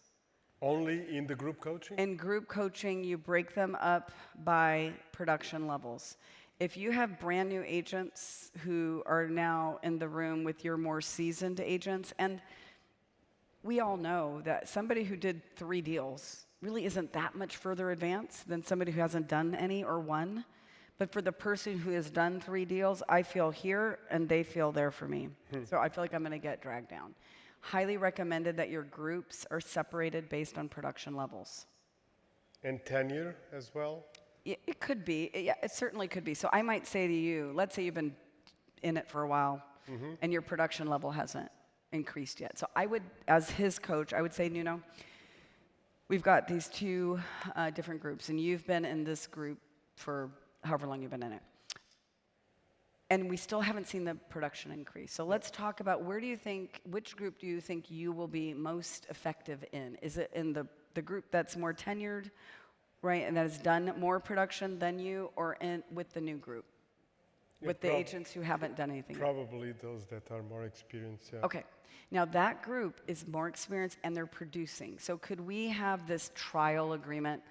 Only in the group coaching? In group coaching, you break them up by production levels. If you have brand new agents who are now in the room with your more seasoned agents, and we all know that somebody who did 3 deals really isn't that much further advanced than somebody who hasn't done any or 1. But for the person who has done 3 deals, I feel here and they feel there for me. So I feel like I'm going to get dragged down. Highly recommended that your groups are separated based on production levels. And tenure as well? It could be. It certainly could be. So I might say to you, let's say you've been in it for a while and your production level hasn't increased yet. So I would, as his coach, I would say, Nuno, we've got these 2 different groups, and you've been in this group for however long you've been in it. And we still haven't seen the production increase. So let's talk about which group do you think you will be most effective in? Is it in the group that's more tenured, right, and that has done more production than you, or with the new group? With the agents who haven't done anything yet? Probably those that are more experienced, yeah. Okay. Now that group is more experienced and they're producing. So could we have this trial agreement,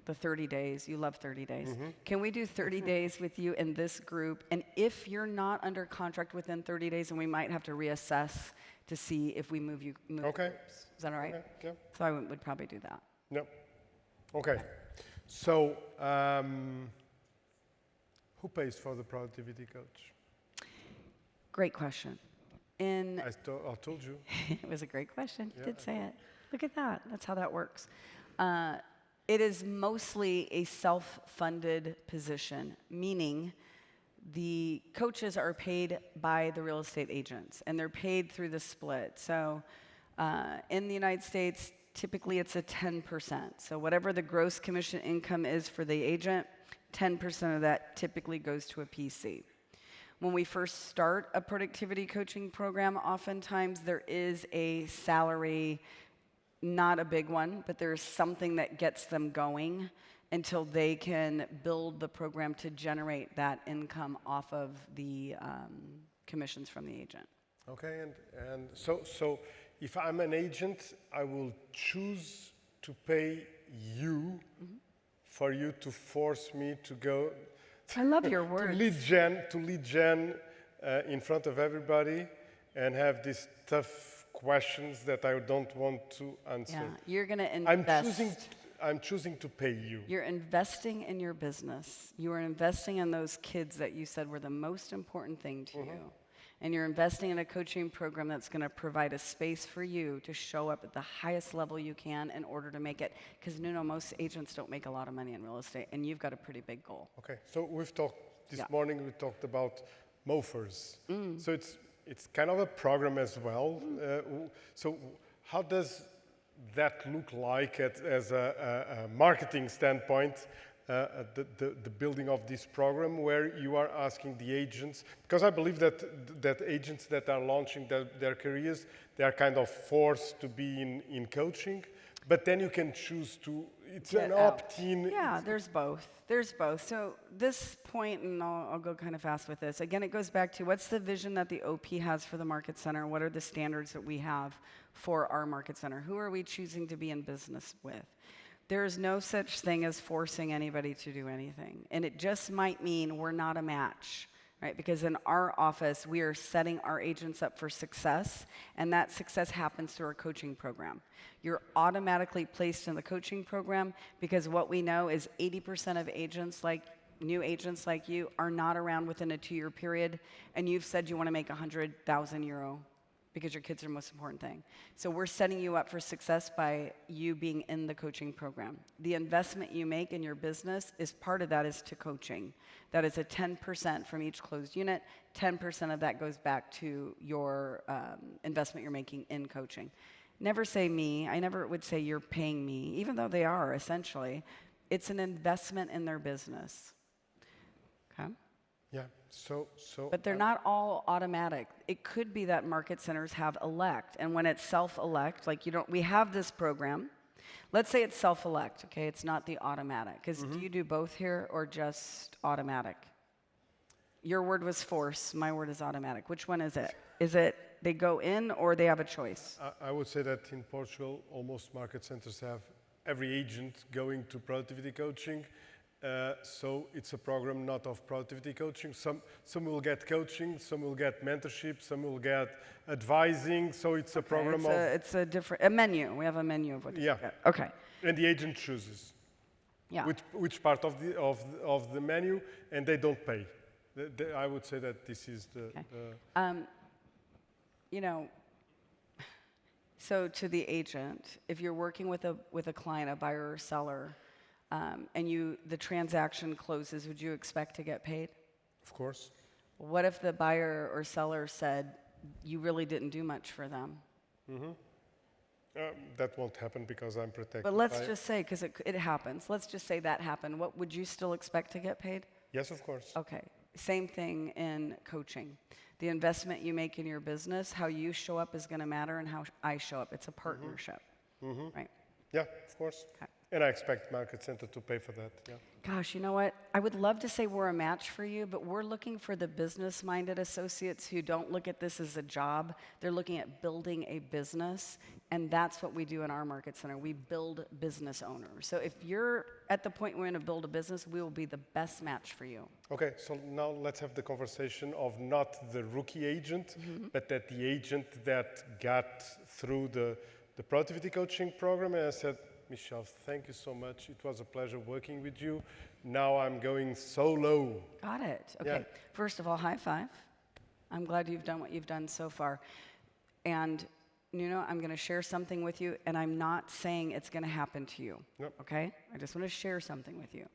the 30 days? You love 30 days. Can we do 30 days with you in this group? And if you're not under contract within 30 days, then we might have to reassess to see if we move Okay. groups. Is that all right? Okay, yeah. So I would probably do that. Yep. Okay. So, who pays for the productivity coach? Great question. I told you. It was a great question. Yeah, Did say it. Look at that. That's how that works. It is mostly a self-funded position, meaning the coaches are paid by the real estate agents, and they're paid through the split. So in the United States, typically it's a 10%. So whatever the gross commission income is for the agent, 10% of that typically goes to a PC. When we first start a productivity coaching program, oftentimes there is a salary, not a big one, but there's something that gets them going until they can build the program to generate that income off of the commissions from the agent. Okay, and so if I'm an agent, I will choose to pay you for you to force me to go. I love your words. to lead gen in front of everybody and have these tough questions that I don't want to answer. Yeah, you're going to I'm invest. choosing. I'm choosing to pay you. You're investing in your business. You are investing in those kids that you said were the most important thing to you. And you're investing in a coaching program that's going to provide a space for you to show up at the highest level you can in order to make it. Because, most agents don't make a lot of money in real estate, and you've got a pretty big goal. Okay, so we've talked, this morning we talked about MOFers. So it's kind of a program as well. So how does that look like as a marketing standpoint, the building of this program, where you are asking the agents, because I believe that agents that are launching their careers, they are kind of forced to be in coaching, but then you can choose to, it's an opt-in. Yeah, there's both. There's both. So this point, and I'll go kind of fast with this. Again, it goes back to what's the vision that the OP has for the Market Center? What are the standards that we have for our Market Center? Who are we choosing to be in business with? There is no such thing as forcing anybody to do anything. And it just might mean we're not a match, right? Because in our office, we are setting our agents up for success, and that success happens through our coaching program. You're automatically placed in the coaching program because what we know is 80% of agents, new agents like you, are not around within a 2-year period, and you've said you want to make €100,000 because your kids are the most important thing. So we're setting you up for success by you being in the coaching program. The investment you make in your business is part of that is to coaching. That is a 10% from each closed unit. 10% of that goes back to your investment you're making in coaching. Never say me. I never would say you're paying me, even though they are, essentially. It's an investment in their business. Okay? Yeah, so. But they're not all automatic. It could be that market centers have elect, and when it's self-elect, we have this program. Let's say it's self-elect, okay? It's not the automatic. Because do you do both here or just automatic? Your word was force. My word is automatic. Which one is it? Is it they go in or they have a choice? I would say that in Portugal, almost market centers have every agent going to productivity coaching. So it's a program not of productivity coaching. Some will get coaching, some will get mentorship, some will get advising. So it's a program it's a menu. We have a menu of what to get. Okay. And the agent chooses. Yeah. Which part of the menu, and they don't pay. I would say that this is the. So to the agent, if you're working with a client, a buyer or seller, and the transaction closes, would you expect to get paid? Of course. What if the buyer or seller said you really didn't do much for them? That won't happen because I'm protected. But let's just say, because it happens, let's just say that happened. What would you still expect to get paid? Yes, of course. Okay. Same thing in coaching. The investment you make in your business, how you show up is going to matter, and how I show up. It's a partnership, right? Yeah, of course. Okay. And I expect Market Center to pay for that, yeah. Gosh, you know what? I would love to say we're a match for you, but we're looking for the business-minded associates who don't look at this as a job. They're looking at building a business, and that's what we do in our Market Center. We build business owners. So if you're at the point we're going to build a business, we will be the best match for you. Okay, so now let's have the conversation of not the rookie agent, but that the agent that got through the productivity coaching program, and I said, Michelle, thank you so much. It was a pleasure working with you. Now I'm going solo. Got it. Okay. Yeah. First of all, high five. I'm glad you've done what you've done so far. And, I'm going to share something with you, and I'm not saying it's going to happen to you. Yep. Okay? I just want to share something with you.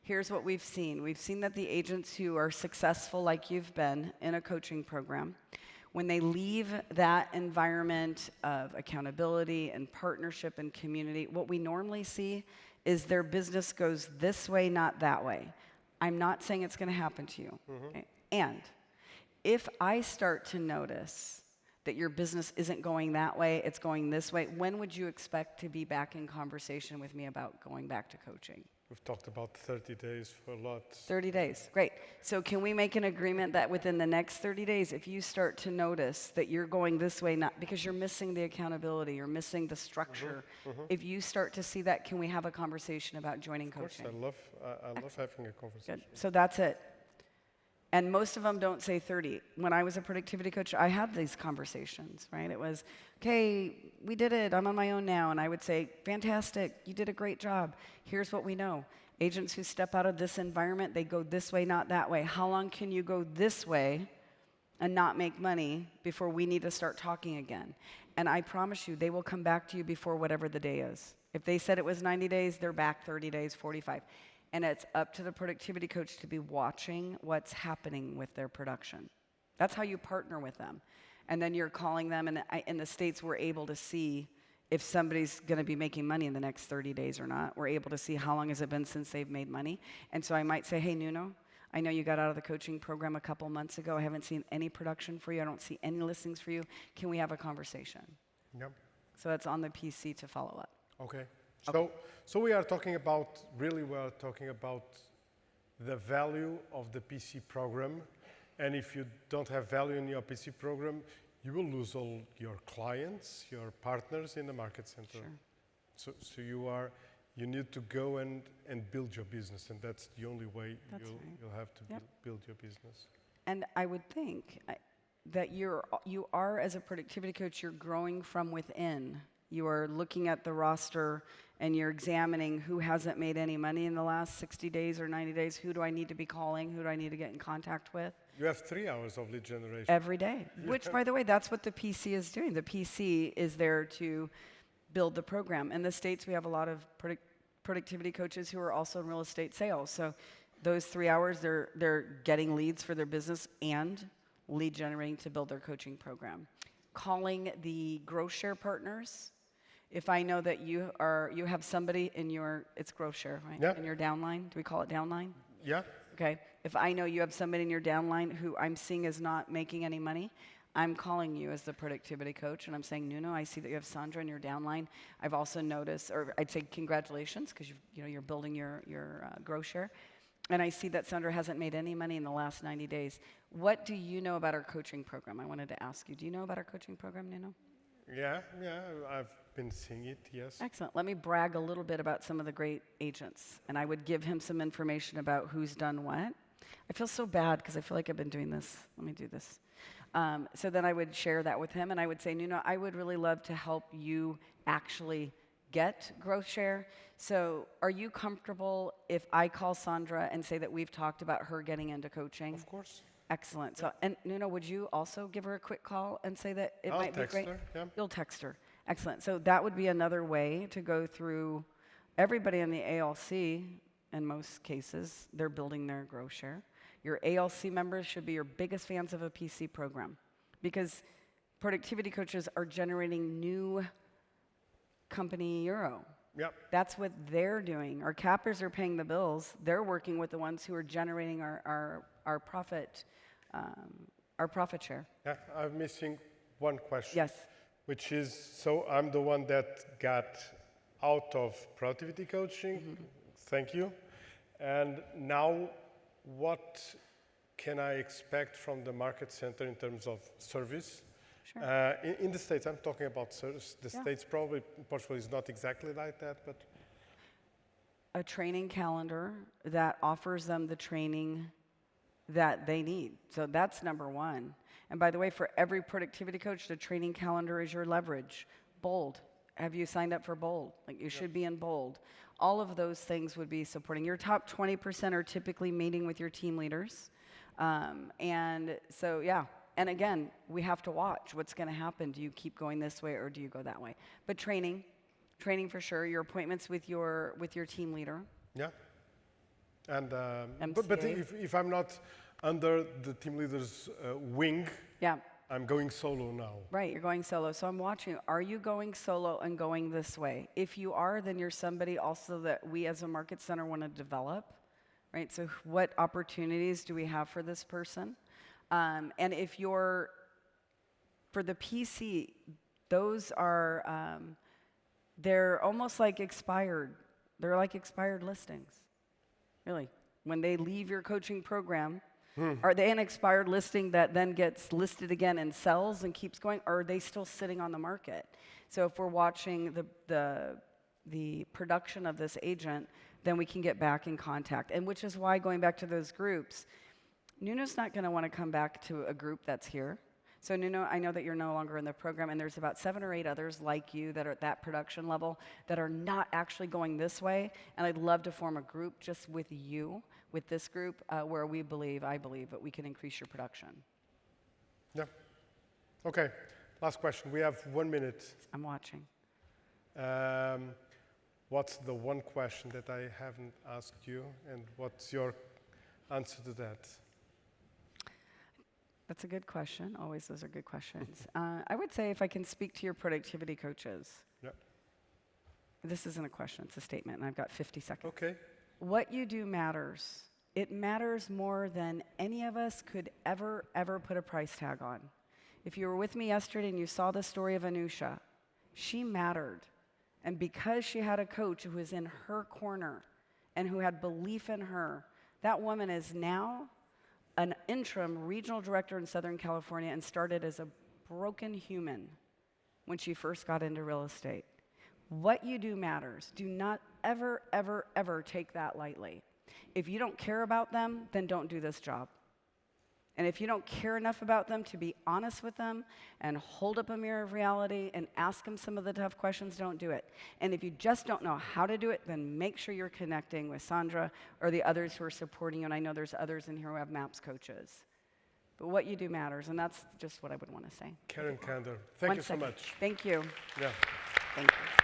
Here's what we've seen. We've seen that the agents who are successful, like you've been, in a coaching program, when they leave that environment of accountability and partnership and community, what we normally see is their business goes this way, not that way. I'm not saying it's going to happen to you. Okay? And if I start to notice that your business isn't going that way, it's going this way, when would you expect to be back in conversation with me about going back to coaching? We've talked about 30 days for a lot. 30 days, great. So can we make an agreement that within the next 30 days, if you start to notice that you're going this way, not because you're missing the accountability, you're missing the structure, if you start to see that, can we have a conversation about joining coaching? Of course, I love having a conversation. Good. So that's it. And most of them don't say 30. When I was a productivity coach, I had these conversations, right? It was, okay, we did it. I'm on my own now. And I would say, fantastic. You did a great job. Here's what we know. Agents who step out of this environment, they go this way, not that way. How long can you go this way and not make money before we need to start talking again? And I promise you, they will come back to you before whatever the day is. If they said it was 90 days, they're back 30 days, 45. And it's up to the productivity coach to be watching what's happening with their production. That's how you partner with them. And then you're calling them, and in the States, we're able to see if somebody's going to be making money in the next 30 days or not. We're able to see how long has it been since they've made money. And so I might say, hey, Nuno, I know you got out of the coaching program a couple months ago. I haven't seen any production for you. I don't see any listings for you. Can we have a conversation? Yep. So that's on the PC to follow up. Okay. So we are talking about the value of the PC program. And if you don't have value in your PC program, you will lose all your clients, your partners in the market center. Sure. So you need to go and build your business, and that's the only way you'll have to build your business. And I would think that you are, as a productivity coach, you're growing from within. You are looking at the roster and you're examining who hasn't made any money in the last 60 days or 90 days. Who do I need to be calling? Who do I need to get in contact with? You have 3 hours of lead generation. Every day, which, by the way, that's what the PC is doing. The PC is there to build the program. In the States, we have a lot of productivity coaches who are also in real estate sales. So those 3 hours, they're getting leads for their business and lead generating to build their coaching program. Calling the growth share partners. If I know that you have somebody in it's growth share, right? Yeah. In your downline. Do we call it downline? Yeah. Okay. If I know you have somebody in your downline who I'm seeing is not making any money, I'm calling you as the productivity coach, and I'm saying, Nuno, I see that you have Sandra in your downline. I've also noticed, or I'd say congratulations, because you're building your growth share. And I see that Sandra hasn't made any money in the last 90 days. What do you know about our coaching program? I wanted to ask you. Do you know about our coaching program, Nuno? Yeah, I've been seeing it, yes. Excellent. Let me brag a little bit about some of the great agents, and I would give him some information about who's done what. I feel so bad because I feel like I've been doing this. Let me do this. So then I would share that with him, and I would say, Nuno, I would really love to help you actually get growth share. So are you comfortable if I call Sandra and say that we've talked about her getting into coaching? Of course. Excellent. So, and Nuno, would you also give her a quick call and say that it might be great? I'll text her, yeah. You'll text her. Excellent. So that would be another way to go through everybody in the ALC. In most cases, they're building their growth share. Your ALC members should be your biggest fans of a PC program, because productivity coaches are generating new company euro. Yep. That's what they're doing. Our cappers are paying the bills. They're working with the ones who are generating our profit share. Yeah, I'm missing one question. Yes. Which is, so I'm the one that got out of productivity coaching. Mm-hmm. Thank you. And now, what can I expect from the market center in terms of service? Sure. In the States, I'm talking about service. The States, probably, Portugal is not exactly like that, but... A training calendar that offers them the training that they need. So that's number one. And by the way, for every productivity coach, the training calendar is your leverage. Bold. Have you signed up for Bold? Like, you should be in Bold. All of those things would be supporting. Your top 20% are typically meeting with your team leaders. And so, yeah. And again, we have to watch what's going to happen. Do you keep going this way or do you go that way? But training for sure. Your appointments with your team leader. Yeah. And but if I'm not under the team leader's wing, yeah, I'm going solo now. Right, you're going solo. So I'm watching. Are you going solo and going this way? If you are, then you're somebody also that we as a market center want to develop, right? So what opportunities do we have for this person? And if you're, for the PC, those are, they're almost like expired. They're like expired listings, really. When they leave your coaching program, are they an expired listing that then gets listed again and sells and keeps going, or are they still sitting on the market? So if we're watching the production of this agent, then we can get back in contact. And which is why, going back to those groups, Nuno's not going to want to come back to a group that's here. So Nuno, I know that you're no longer in the program, and there's about 7 or 8 others like you that are at that production level that are not actually going this way, and I'd love to form a group just with you, with this group, where I believe, that we can increase your production. Yeah. Okay, last question. We have 1 minute. I'm watching. What's the one question that I haven't asked you, and what's your answer to that? That's a good question. Always those are good questions. I would say if I can speak to your productivity coaches. Yeah. This isn't a question, it's a statement, and I've got 50 seconds. Okay. What you do matters. It matters more than any of us could ever put a price tag on. If you were with me yesterday and you saw the story of Anusha, she mattered. And because she had a coach who was in her corner and who had belief in her, that woman is now an interim regional director in Southern California and started as a broken human when she first got into real estate. What you do matters. Do not ever take that lightly. If you don't care about them, then don't do this job. And if you don't care enough about them to be honest with them and hold up a mirror of reality and ask them some of the tough questions, don't do it. And if you just don't know how to do it, then make sure you're connecting with Sandra or the others who are supporting you. And I know there's others in here who have MAPS coaches. But what you do matters, and that's just what I would want to say. Karen Kander, thank you so much. Thank you. Yeah. Thank you.